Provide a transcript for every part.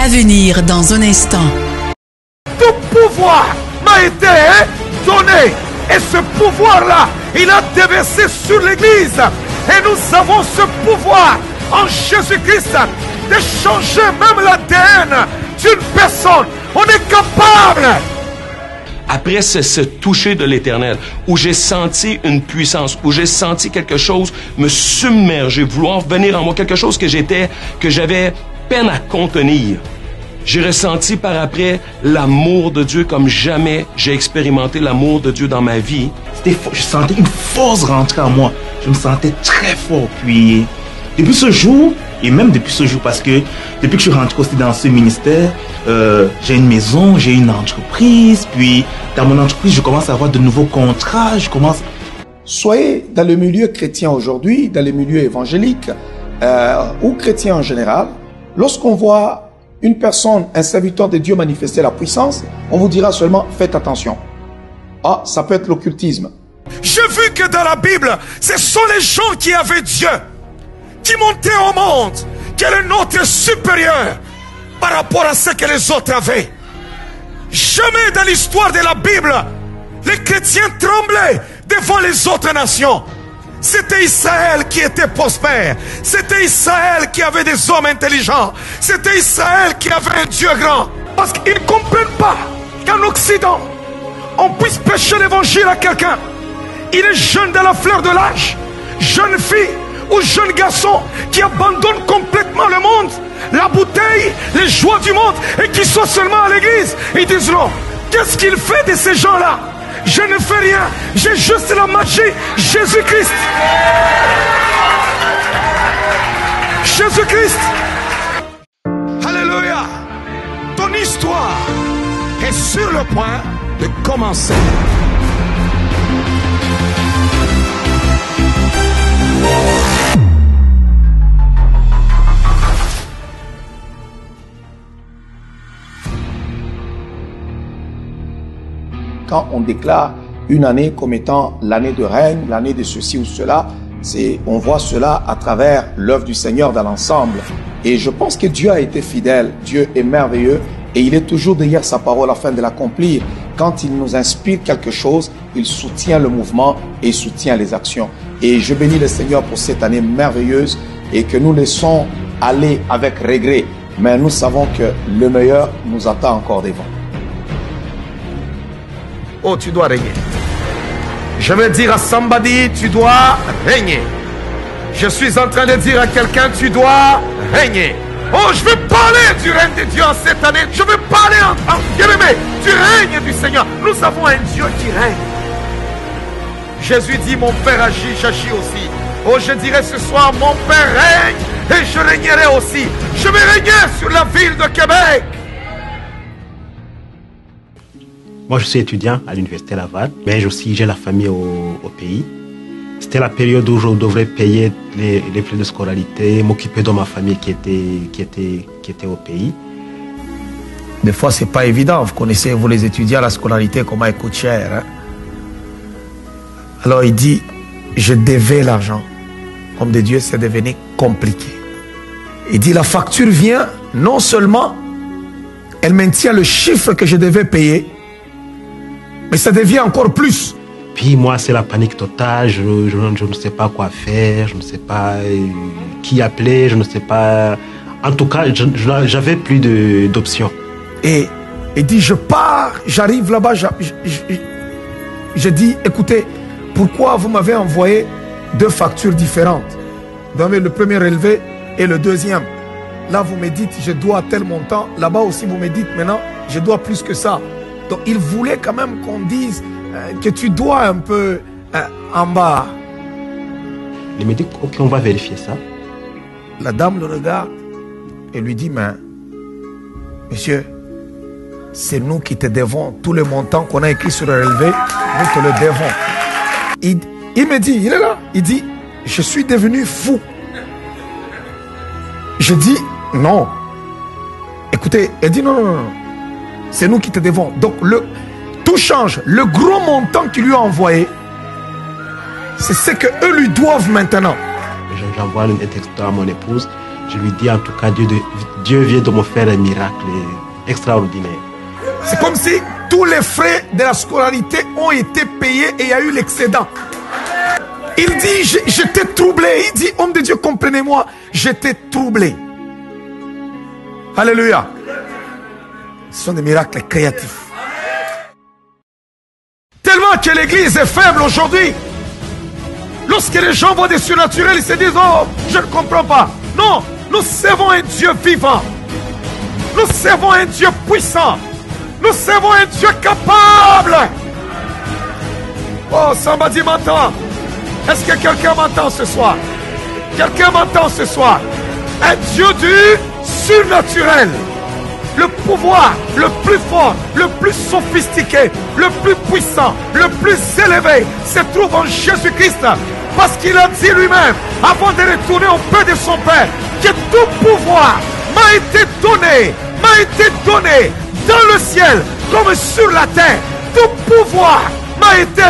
À venir dans un instant. Tout pouvoir m'a été donné. Et ce pouvoir-là, il a déversé sur l'Église. Et nous avons ce pouvoir en Jésus-Christ de changer même l'ADN d'une personne. On est capable. Après ce toucher de l'Éternel, où j'ai senti une puissance, où j'ai senti quelque chose me submerger, vouloir venir en moi, quelque chose que j'avais peine à contenir. J'ai ressenti par après l'amour de Dieu comme jamais j'ai expérimenté l'amour de Dieu dans ma vie. Je sentais une force rentrer en moi. Je me sentais très fort. Puis, depuis ce jour, et même depuis ce jour, parce que depuis que je suis rentré aussi dans ce ministère, j'ai une maison, j'ai une entreprise. Puis, dans mon entreprise, je commence à avoir de nouveaux contrats. Soyez dans le milieu chrétien aujourd'hui, dans le milieu évangélique ou chrétien en général, lorsqu'on voit une personne, un serviteur de Dieu manifester la puissance, on vous dira seulement faites attention. Ah, ça peut être l'occultisme. J'ai vu que dans la Bible, ce sont les gens qui avaient Dieu, qui montaient au monde, qui est le nôtre supérieur par rapport à ce que les autres avaient. Jamais dans l'histoire de la Bible, les chrétiens tremblaient devant les autres nations. C'était Israël qui était prospère. C'était Israël qui avait des hommes intelligents. C'était Israël qui avait un Dieu grand. Parce qu'ils ne comprennent pas qu'en Occident, on puisse prêcher l'évangile à quelqu'un. Il est jeune dans la fleur de l'âge, jeune fille ou jeune garçon qui abandonne complètement le monde, la bouteille, les joies du monde et qui sont seulement à l'église. Ils disent non, qu'est-ce qu'il fait de ces gens-là? Je ne fais rien, j'ai juste la magie, Jésus-Christ. Jésus-Christ. Alléluia. Ton histoire est sur le point de commencer. Quand on déclare une année comme étant l'année de règne, l'année de ceci ou cela, on voit cela à travers l'œuvre du Seigneur dans l'ensemble. Et je pense que Dieu a été fidèle, Dieu est merveilleux et il est toujours derrière sa parole afin de l'accomplir. Quand il nous inspire quelque chose, il soutient le mouvement et il soutient les actions. Et je bénis le Seigneur pour cette année merveilleuse et que nous laissons aller avec regret. Mais nous savons que le meilleur nous attend encore devant. Oh, tu dois régner. Je vais dire à somebody, tu dois régner. Je suis en train de dire à quelqu'un, tu dois régner. Oh, je veux parler du règne de Dieu en cette année. Je veux parler en bien-aimé du règne du Seigneur. Nous avons un Dieu qui règne. Jésus dit, mon Père agit, j'agis aussi. Oh, je dirais ce soir, mon Père règne et je régnerai aussi. Je vais régner sur la ville de Québec. Moi, je suis étudiant à l'université Laval, mais j'ai la famille au pays. C'était la période où je devrais payer les frais de scolarité, m'occuper de ma famille qui était au pays. Des fois, c'est pas évident. Vous connaissez, vous les étudiants, la scolarité, comment elle coûte cher. Hein? Alors, il dit, je devais l'argent. Comme de Dieu, c'est devenu compliqué. Il dit, la facture vient, non seulement, elle maintient le chiffre que je devais payer, mais ça devient encore plus. Puis moi, c'est la panique totale, je ne sais pas quoi faire, je ne sais pas qui appeler, je ne sais pas... En tout cas, j'avais plus d'options. Et il dit, je pars, j'arrive là-bas, je dis, écoutez, pourquoi vous m'avez envoyé deux factures différentes? Vous avez le premier élevé et le deuxième. Là, vous me dites, je dois tel montant. Là-bas aussi, vous me dites, maintenant, je dois plus que ça. Donc, il voulait quand même qu'on dise que tu dois un peu en bas. Il me dit, ok, on va vérifier ça. La dame le regarde et lui dit, mais monsieur, c'est nous qui te devons tous les montants qu'on a écrits sur le relevé, nous te le devons. Il me dit, il est là, il dit, je suis devenu fou. Je dis, non. Écoutez, elle dit, non, non, non. C'est nous qui te devons. Donc, tout change. Le gros montant qu'il lui a envoyé, c'est ce qu'eux lui doivent maintenant. J'envoie un texto à mon épouse. Je lui dis, en tout cas, Dieu Dieu vient de me faire un miracle extraordinaire. C'est comme si tous les frais de la scolarité ont été payés et il y a eu l'excédent. Il dit, j'étais troublé. Il dit, homme de Dieu, comprenez-moi, j'étais troublé. Alléluia. Ce sont des miracles créatifs. Tellement que l'église est faible aujourd'hui. Lorsque les gens voient des surnaturels, ils se disent, oh, je ne comprends pas. Non, nous servons un Dieu vivant. Nous servons un Dieu puissant. Nous servons un Dieu capable. Oh, somebody m'entend. Est-ce que quelqu'un m'entend ce soir? Quelqu'un m'entend ce soir? Un Dieu du surnaturel. Le pouvoir le plus fort, le plus sophistiqué, le plus puissant, le plus élevé se trouve en Jésus-Christ. Parce qu'il a dit lui-même, avant de retourner au paix de son Père, que tout pouvoir m'a été donné dans le ciel comme sur la terre. Tout pouvoir m'a été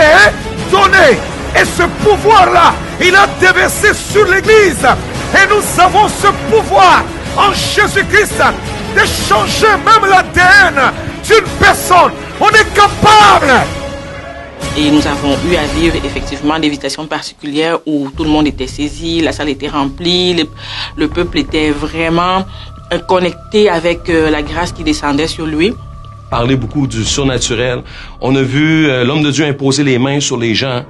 donné. Et ce pouvoir-là, il a déversé sur l'Église. Et nous avons ce pouvoir en Jésus-Christ de changer même l'ADN d'une personne. On est capable. Et nous avons eu à vivre effectivement des visitations particulières où tout le monde était saisi, la salle était remplie, le peuple était vraiment connecté avec la grâce qui descendait sur lui. Parler beaucoup du surnaturel. On a vu l'homme de Dieu imposer les mains sur les gens.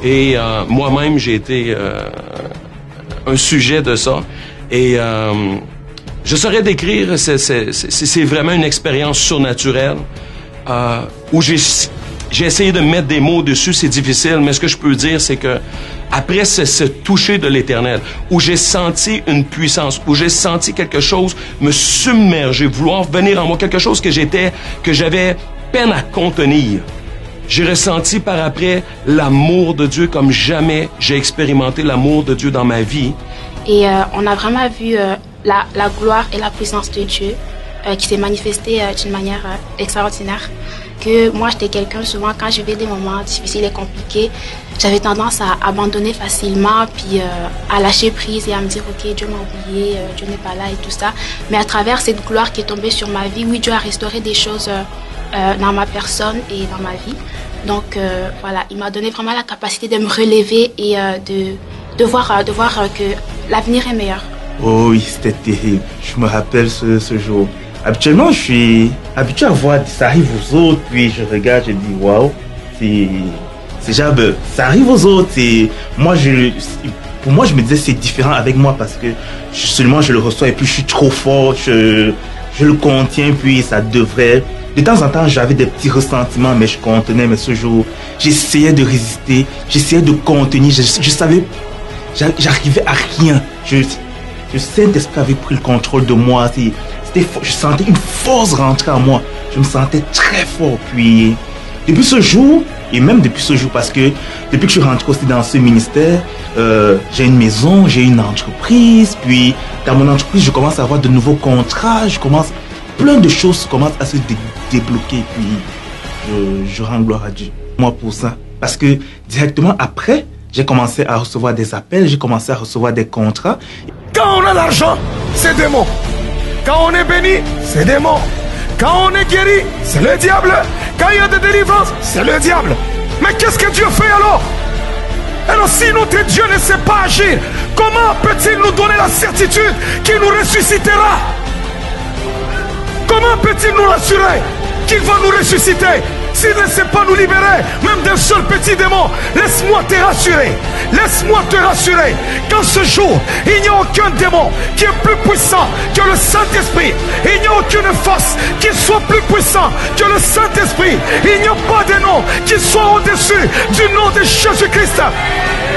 Et moi-même, j'ai été un sujet de ça. Et je saurais décrire, c'est vraiment une expérience surnaturelle où j'ai essayé de mettre des mots dessus, c'est difficile, mais ce que je peux dire, c'est que après ce toucher de l'Éternel, où j'ai senti une puissance, où j'ai senti quelque chose me submerger, vouloir venir en moi, quelque chose que j'avais peine à contenir. J'ai ressenti par après l'amour de Dieu comme jamais j'ai expérimenté l'amour de Dieu dans ma vie. Et on a vraiment vu la gloire et la puissance de Dieu qui s'est manifestée d'une manière extraordinaire. Que moi, j'étais quelqu'un, souvent, quand je vivais des moments difficiles et compliqués, j'avais tendance à abandonner facilement, puis à lâcher prise et à me dire, ok, Dieu m'a oublié, Dieu n'est pas là et tout ça. Mais à travers cette gloire qui est tombée sur ma vie, oui, Dieu a restauré des choses dans ma personne et dans ma vie. Donc, voilà, il m'a donné vraiment la capacité de me relever et de voir que l'avenir est meilleur. Oh oui, c'était terrible. Je me rappelle ce jour. Habituellement, je suis habitué à voir, ça arrive aux autres, puis je regarde, je dis, waouh, c'est genre, ça arrive aux autres, et moi, pour moi, je me disais, c'est différent avec moi, parce que seulement je le reçois, et puis je suis trop fort, je le contiens, puis ça devrait... De temps en temps, j'avais des petits ressentiments, mais je contenais, mais ce jour, j'essayais de résister, j'essayais de contenir, je savais, j'arrivais à rien, le Saint-Esprit avait pris le contrôle de moi, je sentais une force rentrer en moi. Je me sentais très fort. Puis, depuis ce jour, et même depuis ce jour, parce que depuis que je suis rentré aussi dans ce ministère, j'ai une maison, j'ai une entreprise. Puis, dans mon entreprise, je commence à avoir de nouveaux contrats. Plein de choses commencent à se débloquer. Puis, je rends gloire à Dieu. Moi, pour ça. Parce que directement après, j'ai commencé à recevoir des appels, j'ai commencé à recevoir des contrats. Quand on a l'argent, c'est démon. Quand on est béni, c'est démon. Quand on est guéri, c'est le diable. Quand il y a des délivrances, c'est le diable. Mais qu'est-ce que Dieu fait alors? Alors si notre Dieu ne sait pas agir, comment peut-il nous donner la certitude qu'il nous ressuscitera? Comment peut-il nous rassurer qu'il va nous ressusciter? S'il ne sait pas nous libérer, même d'un seul petit démon, laisse-moi te rassurer. Laisse-moi te rassurer qu'en ce jour, il n'y a aucun démon qui est plus puissant que le Saint-Esprit. Il n'y a aucune force qui soit plus puissant que le Saint-Esprit. Il n'y a pas de nom qui soit au-dessus du nom de Jésus-Christ.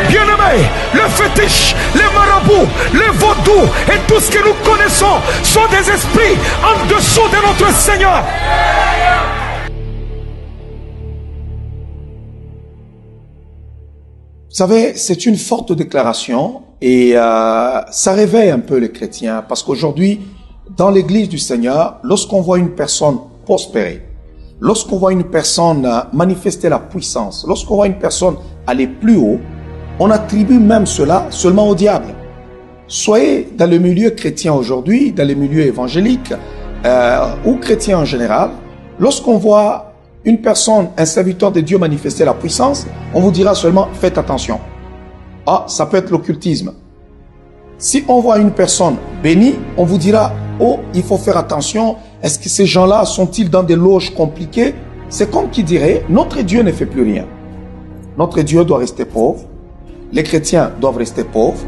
Bien-aimés, le fétiche, les marabouts, les vaudous et tout ce que nous connaissons sont des esprits en dessous de notre Seigneur. Vous savez, c'est une forte déclaration et ça réveille un peu les chrétiens parce qu'aujourd'hui, dans l'église du Seigneur, lorsqu'on voit une personne prospérer, lorsqu'on voit une personne manifester la puissance, lorsqu'on voit une personne aller plus haut, on attribue même cela seulement au diable. soyez dans le milieu chrétien aujourd'hui, dans le milieu évangélique ou chrétien en général, lorsqu'on voit une personne, un serviteur de Dieu manifester la puissance, on vous dira seulement faites attention. Ah, ça peut être l'occultisme. Si on voit une personne bénie, on vous dira oh, il faut faire attention. Est-ce que ces gens-là sont-ils dans des loges compliquées? C'est comme qui dirait notre Dieu ne fait plus rien. Notre Dieu doit rester pauvre. Les chrétiens doivent rester pauvres.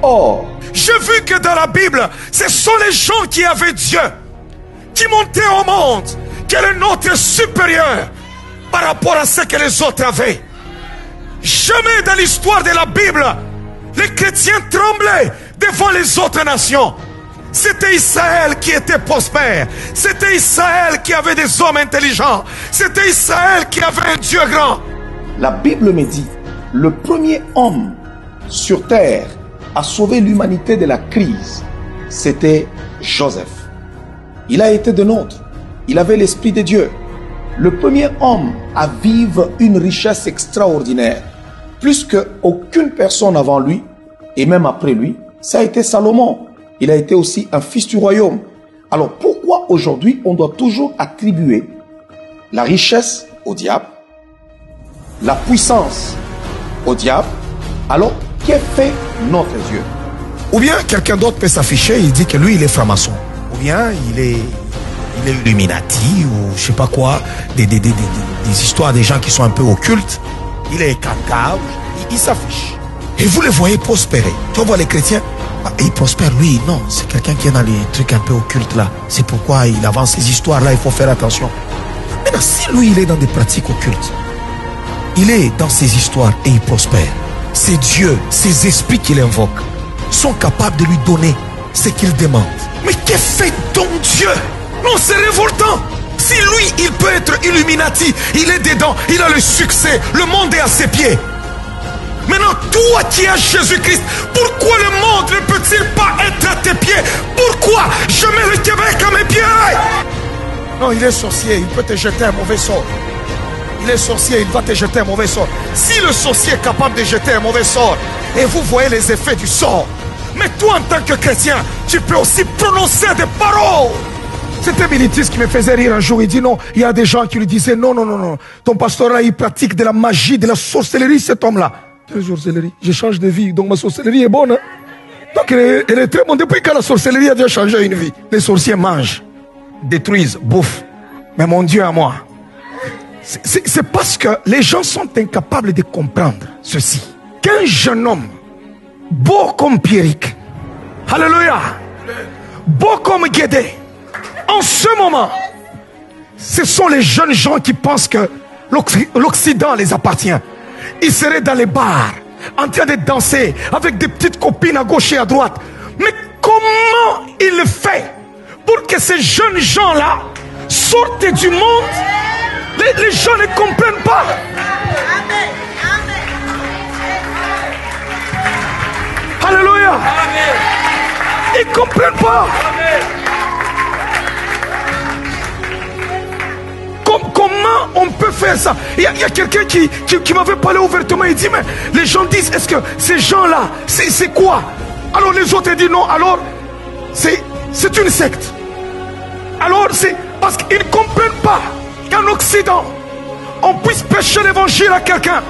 Or, j'ai vu que dans la Bible, ce sont les gens qui avaient Dieu, qui montaient au monde, qui est notre supérieur par rapport à ce que les autres avaient. Jamais dans l'histoire de la Bible, les chrétiens tremblaient devant les autres nations. C'était Israël qui était prospère. C'était Israël qui avait des hommes intelligents. C'était Israël qui avait un Dieu grand. La Bible me dit, le premier homme sur terre à sauver l'humanité de la crise, c'était Joseph. Il a été de nôtres. Il avait l'esprit de Dieu. Le premier homme à vivre une richesse extraordinaire, plus qu'aucune personne avant lui, et même après lui, ça a été Salomon. Il a été aussi un fils du royaume. Alors pourquoi aujourd'hui on doit toujours attribuer la richesse au diable, la puissance au diable, alors qu'est fait notre Dieu? Ou bien quelqu'un d'autre peut s'afficher, il dit que lui il est franc-maçon. Ou bien il est Illuminati ou je sais pas quoi, des histoires des gens qui sont un peu occultes. Il est cancave, il s'affiche. Et vous le voyez prospérer. Tu vois les chrétiens, il prospère lui, non, c'est quelqu'un qui est dans les trucs un peu occultes là. C'est pourquoi il avance ces histoires là, il faut faire attention. Maintenant, si lui il est dans des pratiques occultes, il est dans ces histoires et il prospère. C'est Dieu, ces esprits qu'il invoque sont capables de lui donner ce qu'il demande. Mais que fait donc Dieu? Non, c'est révoltant. Si lui, il peut être Illuminati, il est dedans, il a le succès, le monde est à ses pieds. Maintenant, toi qui as Jésus-Christ, pourquoi le monde ne peut-il pas être à tes pieds? Pourquoi je mets le Québec à mes pieds? Non, il est sorcier, il peut te jeter un mauvais sort. Il est sorcier, il va te jeter un mauvais sort. Si le sorcier est capable de jeter un mauvais sort, et vous voyez les effets du sort, mais toi en tant que chrétien, tu peux aussi prononcer des paroles. C'était Militis qui me faisait rire un jour. Il dit non, il y a des gens qui lui disaient non, non, non, non. Ton pasteur là, il pratique de la magie, de la sorcellerie, cet homme-là. Quelle sorcellerie? Je change de vie, donc ma sorcellerie est bonne. Hein? Donc elle est très bonne. Depuis que la sorcellerie a déjà changé une vie. Les sorciers mangent, détruisent, bouffent. Mais mon Dieu à moi, c'est parce que les gens sont incapables de comprendre ceci. Qu'un jeune homme, beau comme Pierrick, alléluia, beau comme Guédé, en ce moment, ce sont les jeunes gens qui pensent que l'Occident les appartient. Ils seraient dans les bars, en train de danser avec des petites copines à gauche et à droite. Mais comment il le fait pour que ces jeunes gens-là sortent du monde? Les gens ne comprennent pas. Alléluia. Ils ne comprennent pas. Comment on peut faire ça? Il y a quelqu'un qui m'avait parlé ouvertement. Il dit mais les gens disent est-ce que ces gens-là c'est quoi? Alors les autres disent non. Alors c'est une secte. Alors c'est parce qu'ils ne comprennent pas qu'en Occident on puisse prêcher l'évangile à quelqu'un.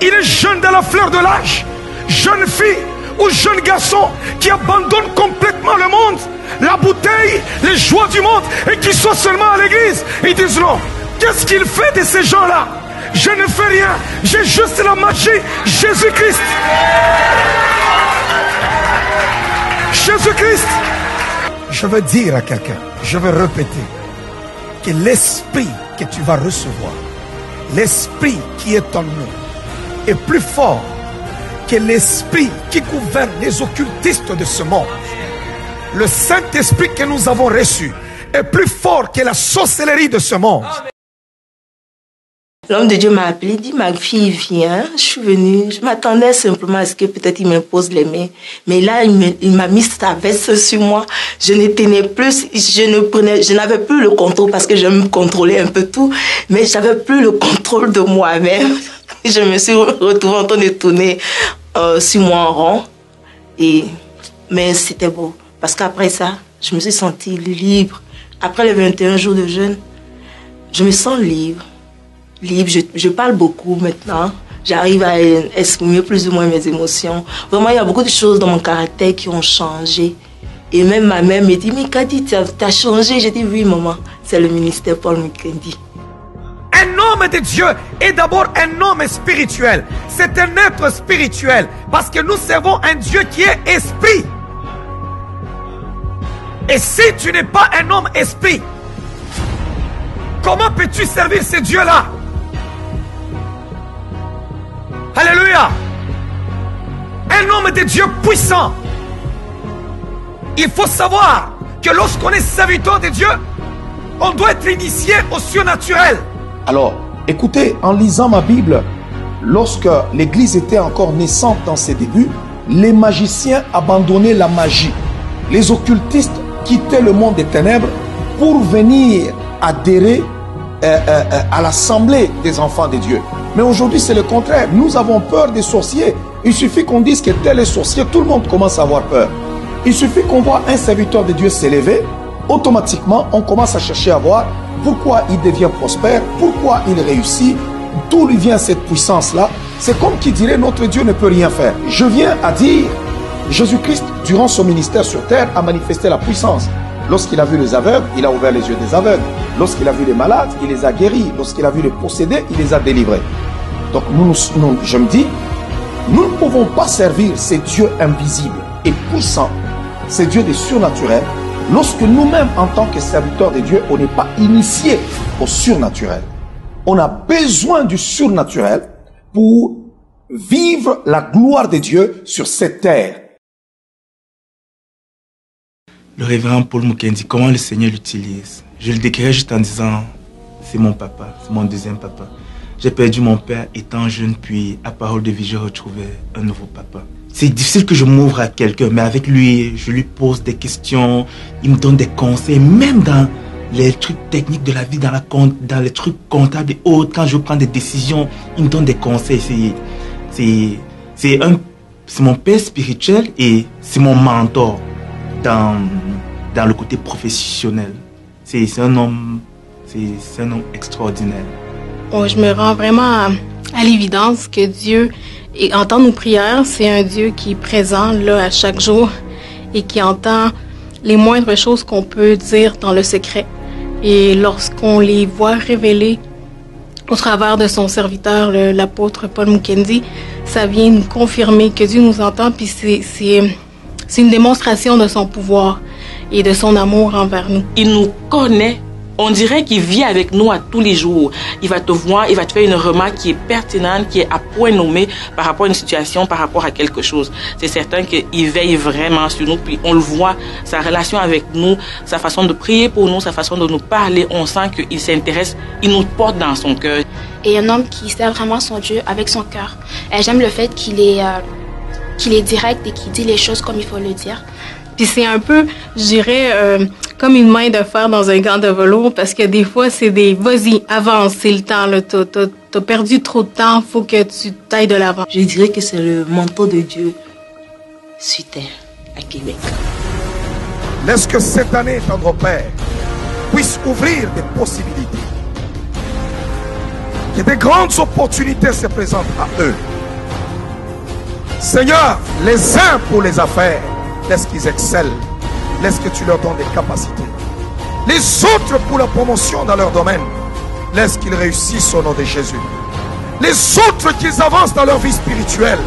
Il est jeune dans la fleur de l'âge, jeune fille ou jeune garçon qui abandonne complètement le monde, la bouteille, les joies du monde et qui sont seulement à l'église. Ils disent non. Qu'est-ce qu'il fait de ces gens-là? Je ne fais rien. J'ai juste la magie. Jésus-Christ. Jésus-Christ. Je veux dire à quelqu'un, je veux répéter, que l'esprit que tu vas recevoir, l'esprit qui est en nous, est plus fort que l'esprit qui gouverne les occultistes de ce monde. Le Saint-Esprit que nous avons reçu est plus fort que la sorcellerie de ce monde. L'homme de Dieu m'a appelé, il dit ma fille vient, je suis venue, je m'attendais simplement à ce que peut-être il me pose les mains. Mais là il m'a mis sa veste sur moi, je ne tenais plus, je n'avais plus le contrôle parce que je me contrôlais un peu tout, mais j'avais plus le contrôle de moi-même. Je me suis retrouvée en train de tourner sur moi en rond et mais c'était beau. Parce qu'après ça, je me suis sentie libre. Après les 21 jours de jeûne, je me sens libre. Libre, je parle beaucoup maintenant. J'arrive à exprimer plus ou moins mes émotions. Vraiment, il y a beaucoup de choses dans mon caractère qui ont changé. Et même ma mère me dit, mais Kadi, tu as changé. J'ai dit, oui, maman, c'est le ministère Paul Mukendi. Un homme de Dieu est d'abord un homme spirituel. C'est un être spirituel. Parce que nous servons un Dieu qui est esprit. Et si tu n'es pas un homme esprit, comment peux-tu servir ce Dieu-là? Alléluia. Un homme de Dieu puissant. Il faut savoir que lorsqu'on est serviteur de Dieu, on doit être initié au surnaturel. Alors, écoutez, en lisant ma Bible, lorsque l'Église était encore naissante dans ses débuts, les magiciens abandonnaient la magie. Les occultistes quittaient le monde des ténèbres pour venir adhérer à l'assemblée des enfants de Dieu. Mais aujourd'hui, c'est le contraire. Nous avons peur des sorciers. Il suffit qu'on dise que tel est sorcier, tout le monde commence à avoir peur. Il suffit qu'on voit un serviteur de Dieu s'élever, automatiquement, on commence à chercher à voir pourquoi il devient prospère, pourquoi il réussit, d'où lui vient cette puissance-là. C'est comme qui dirait notre Dieu ne peut rien faire. Je viens à dire, Jésus-Christ, durant son ministère sur terre, a manifesté la puissance. Lorsqu'il a vu les aveugles, il a ouvert les yeux des aveugles. Lorsqu'il a vu les malades, il les a guéris. Lorsqu'il a vu les possédés, il les a délivrés. Donc je me dis, nous ne pouvons pas servir ces dieux invisibles et puissants, ces dieux des surnaturels, lorsque nous-mêmes, en tant que serviteurs de Dieu, on n'est pas initiés au surnaturel. On a besoin du surnaturel pour vivre la gloire de Dieu sur cette terre. Le révérend Paul Mukendi, comment le Seigneur l'utilise? Je le décrirais juste en disant, c'est mon papa, c'est mon deuxième papa. J'ai perdu mon père étant jeune, puis à parole de vie, j'ai retrouvé un nouveau papa. C'est difficile que je m'ouvre à quelqu'un, mais avec lui, je lui pose des questions, il me donne des conseils, même dans les trucs techniques de la vie, dans les trucs comptables et autres, quand je prends des décisions, il me donne des conseils. C'est mon père spirituel et c'est mon mentor dans le côté professionnel. C'est un homme extraordinaire. Bon, je me rends vraiment à l'évidence que Dieu entend nos prières. C'est un Dieu qui est présent là à chaque jour et qui entend les moindres choses qu'on peut dire dans le secret. Et lorsqu'on les voit révélées au travers de son serviteur, l'apôtre Paul Mukendi, ça vient nous confirmer que Dieu nous entend, puis c'est une démonstration de son pouvoir et de son amour envers nous. Il nous connaît. On dirait qu'il vit avec nous à tous les jours. Il va te voir, il va te faire une remarque qui est pertinente, qui est à point nommé par rapport à une situation, par rapport à quelque chose. C'est certain qu'il veille vraiment sur nous, puis on le voit, sa relation avec nous, sa façon de prier pour nous, sa façon de nous parler, on sent qu'il s'intéresse, il nous porte dans son cœur. Et un homme qui sert vraiment son Dieu avec son cœur. Et j'aime le fait qu'il est direct et qu'il dit les choses comme il faut le dire. Puis c'est un peu, je dirais, comme une main de fer dans un gant de velours, parce que des fois, c'est des « vas-y, avance, c'est le temps, t'as perdu trop de temps, faut que tu t'ailles de l'avant ». Je dirais que c'est le manteau de Dieu sur terre, à Québec. Laisse que cette année, tendre Père, puisse ouvrir des possibilités. Que des grandes opportunités se présentent à eux. Seigneur, les uns pour les affaires, laisse qu'ils excellent. Laisse que tu leur donnes des capacités. Les autres pour la promotion dans leur domaine. Laisse qu'ils réussissent au nom de Jésus. Les autres qu'ils avancent dans leur vie spirituelle.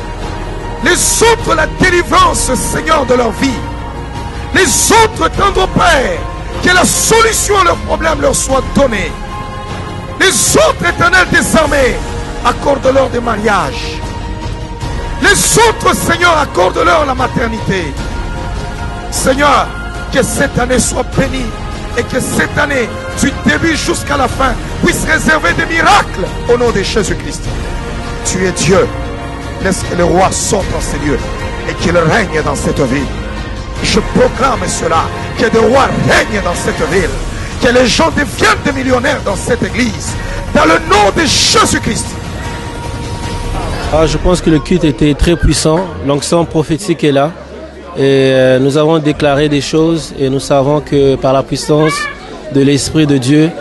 Les autres la délivrance, Seigneur, de leur vie. Les autres, tendre Père, que la solution à leurs problèmes leur soit donnée. Les autres, Éternel des armées, accorde-leur des mariages. Les autres, Seigneur, accorde-leur la maternité. Seigneur, que cette année soit bénie et que cette année, du début jusqu'à la fin, puisse réserver des miracles au nom de Jésus-Christ. Tu es Dieu. Laisse que le roi sorte dans ces lieux et qu'il règne dans cette ville. Je proclame cela, que des rois règnent dans cette ville, que les gens deviennent des millionnaires dans cette église, dans le nom de Jésus-Christ. Je pense que le culte était très puissant, l'onction prophétique est là. Et nous avons déclaré des choses et nous savons que par la puissance de l'Esprit de Dieu,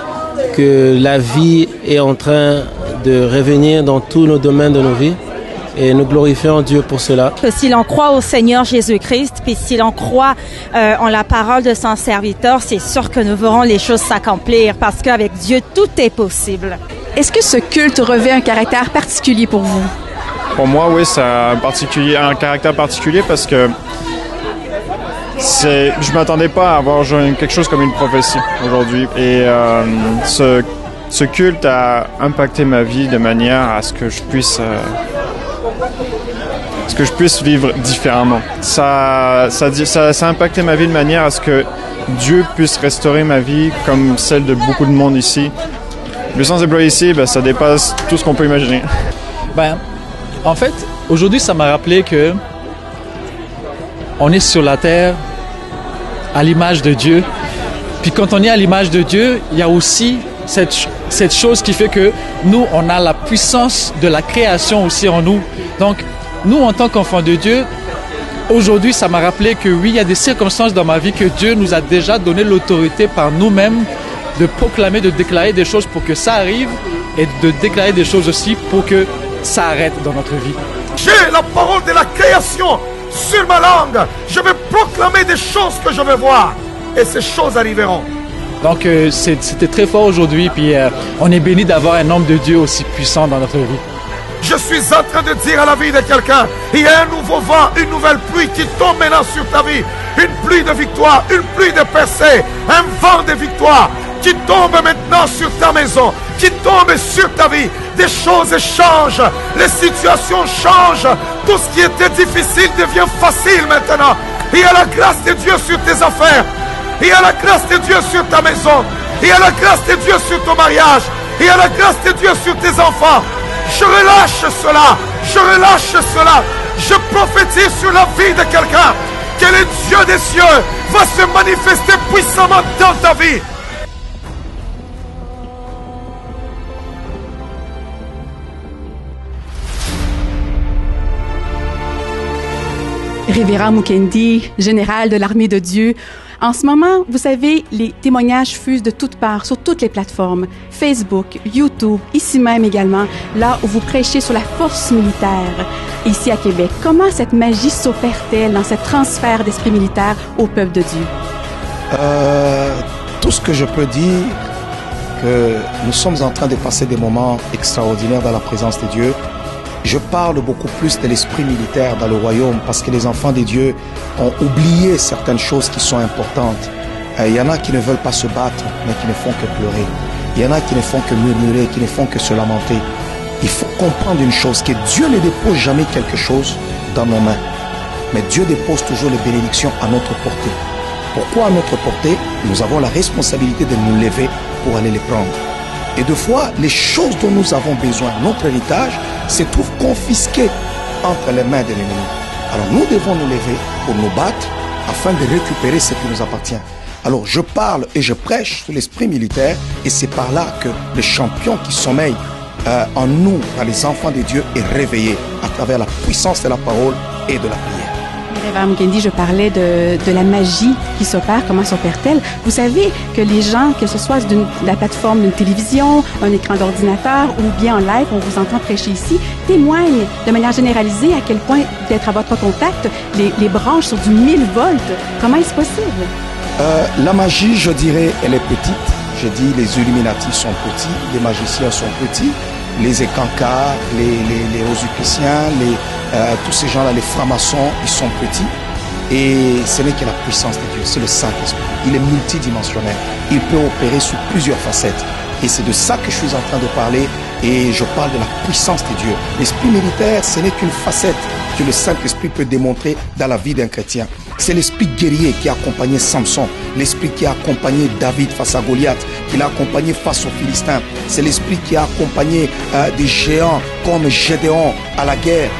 que la vie est en train de revenir dans tous nos domaines de nos vies. Et nous glorifions Dieu pour cela. Que si l'on croit au Seigneur Jésus-Christ, puis si l'on croit en la parole de son serviteur, c'est sûr que nous verrons les choses s'accomplir parce qu'avec Dieu, tout est possible. Est-ce que ce culte revêt un caractère particulier pour vous? Pour moi, oui, ça a un caractère particulier parce que je m'attendais pas à avoir quelque chose comme une prophétie aujourd'hui. Et ce culte a impacté ma vie de manière à ce que je puisse vivre différemment. Ça a impacté ma vie de manière à ce que Dieu puisse restaurer ma vie comme celle de beaucoup de monde ici. Le sens déployé ici, ça dépasse tout ce qu'on peut imaginer. En fait, aujourd'hui, ça m'a rappelé que on est sur la terre à l'image de Dieu. Puis quand on est à l'image de Dieu, il y a aussi cette chose qui fait que nous, on a la puissance de la création aussi en nous. Donc, nous, en tant qu'enfants de Dieu, aujourd'hui, ça m'a rappelé que oui, il y a des circonstances dans ma vie que Dieu nous a déjà donné l'autorité par nous-mêmes de proclamer, de déclarer des choses pour que ça arrive et de déclarer des choses aussi pour que ça arrête dans notre vie. J'ai la parole de la création sur ma langue. Je vais proclamer des choses que je vais voir et ces choses arriveront. Donc, c'était très fort aujourd'hui, puis on est béni d'avoir un homme de Dieu aussi puissant dans notre vie. Je suis en train de dire à la vie de quelqu'un, il y a un nouveau vent, une nouvelle pluie qui tombe maintenant sur ta vie. Une pluie de victoire, une pluie de percée, un vent de victoire qui tombe maintenant sur ta maison, qui tombe sur ta vie. Des choses changent, les situations changent, tout ce qui était difficile devient facile maintenant. Il y a la grâce de Dieu sur tes affaires, il y a la grâce de Dieu sur ta maison, il y a la grâce de Dieu sur ton mariage, il y a la grâce de Dieu sur tes enfants. Je relâche cela, je relâche cela, je prophétise sur la vie de quelqu'un que le Dieu des cieux va se manifester puissamment dans ta vie. Révérend Mukendi, général de l'armée de Dieu. En ce moment, vous savez, les témoignages fusent de toutes parts, sur toutes les plateformes. Facebook, YouTube, ici même également, là où vous prêchez sur la force militaire. Ici à Québec, comment cette magie s'opère-t-elle dans ce transfert d'esprit militaire au peuple de Dieu? Tout ce que je peux dire, que nous sommes en train de passer des moments extraordinaires dans la présence de Dieu. Je parle beaucoup plus de l'esprit militaire dans le royaume parce que les enfants de Dieu ont oublié certaines choses qui sont importantes. Il y en a qui ne veulent pas se battre, mais qui ne font que pleurer. Il y en a qui ne font que murmurer, qui ne font que se lamenter. Il faut comprendre une chose, que Dieu ne dépose jamais quelque chose dans nos mains. Mais Dieu dépose toujours les bénédictions à notre portée. Pourquoi à notre portée? Nous avons la responsabilité de nous lever pour aller les prendre. Et deux fois, les choses dont nous avons besoin, notre héritage, se trouve confisqué entre les mains de l'ennemi. Alors nous devons nous lever pour nous battre afin de récupérer ce qui nous appartient. Alors je parle et je prêche sur l'esprit militaire et c'est par là que le champion qui sommeille en nous, dans les enfants de Dieu, est réveillé à travers la puissance de la parole et de la prière. Révérend Mukendi, je parlais de la magie qui s'opère, comment s'opère-t-elle? Vous savez que les gens, que ce soit de la plateforme d'une télévision, un écran d'ordinateur ou bien en live, on vous entend prêcher ici, témoignent de manière généralisée à quel point d'être à votre contact, les branches sur du 1000 volts. Comment est-ce possible? La magie, je dirais, elle est petite. Je dis les Illuminati sont petits, les magiciens sont petits, les Ekankars, les Rosicruciens, tous ces gens-là, les francs-maçons, ils sont petits. Et ce n'est que la puissance de Dieu, c'est le Saint-Esprit. Il est multidimensionnel. Il peut opérer sur plusieurs facettes. Et c'est de ça que je suis en train de parler. Et je parle de la puissance de Dieu. L'esprit militaire, ce n'est qu'une facette que le Saint-Esprit peut démontrer dans la vie d'un chrétien. C'est l'esprit guerrier qui a accompagné Samson, l'esprit qui a accompagné David face à Goliath, qui l'a accompagné face aux Philistins. C'est l'esprit qui a accompagné des géants comme Gédéon à la guerre.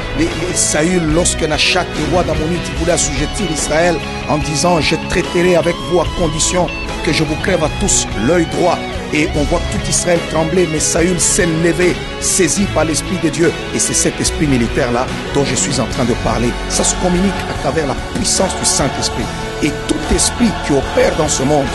Saül, lorsque Nachak, le roi d'Ammonite, voulait assujettir Israël en disant « Je traiterai avec vous à condition que je vous crève à tous l'œil droit. Et on voit tout Israël trembler, mais Saül s'est levé, saisi par l'Esprit de Dieu. Et c'est cet esprit militaire-là dont je suis en train de parler. Ça se communique à travers la puissance du Saint-Esprit. Et tout esprit qui opère dans ce monde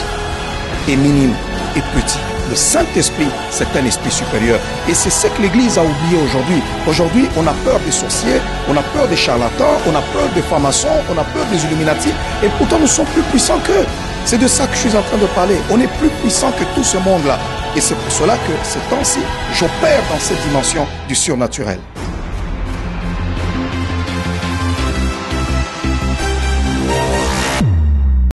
est minime et petit. Le Saint-Esprit, c'est un esprit supérieur. Et c'est ce que l'Église a oublié aujourd'hui. Aujourd'hui, on a peur des sorciers, on a peur des charlatans, on a peur des francs-maçons, on a peur des Illuminati. Et pourtant, nous sommes plus puissants qu'eux. C'est de ça que je suis en train de parler. On est plus puissant que tout ce monde-là. Et c'est pour cela que ces temps-ci, j'opère dans cette dimension du surnaturel.